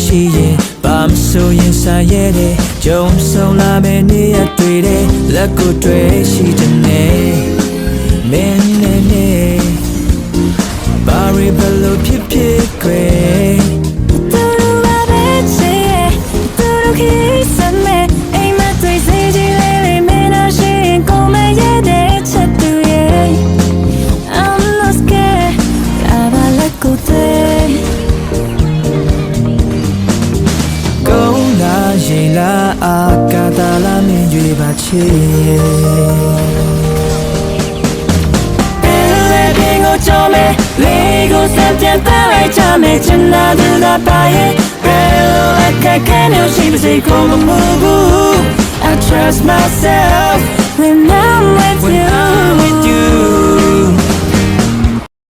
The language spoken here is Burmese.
ရှိရင်ဘာမဆိုရင်ဆိုင်ရတဲ့ကြုံဆုံလာမယ့်နေ့ရက်တွေတဲ့လက်ကိုတွေ့ရှိတဲ့နေ့မင်းနဲ့ဘာရီဘလို့ဖြစ်ဖြစ်ခွေသူတို့လာပဲချေသူတို့ခိစမဲအိမ်မတွေ့စေချင်လေမင်းနာရှိရင်ကိုမရတဲ့ချက်သူရဲ့ I'm not scared လာပါလက်ကိုတွေ့ကုန်လာရင်လာအာကာတာလာမြင်ကြွေပါချေကြောင်းမဲ့လေးကိုစံပြန်တက်လိုက်ကြမယ်ချင်လာသူလာပါရဲ့ဘယ်လိုအခက်ခဲမျိုးရှိမစေကိုမမှုဘူး I trust myself when I'm with you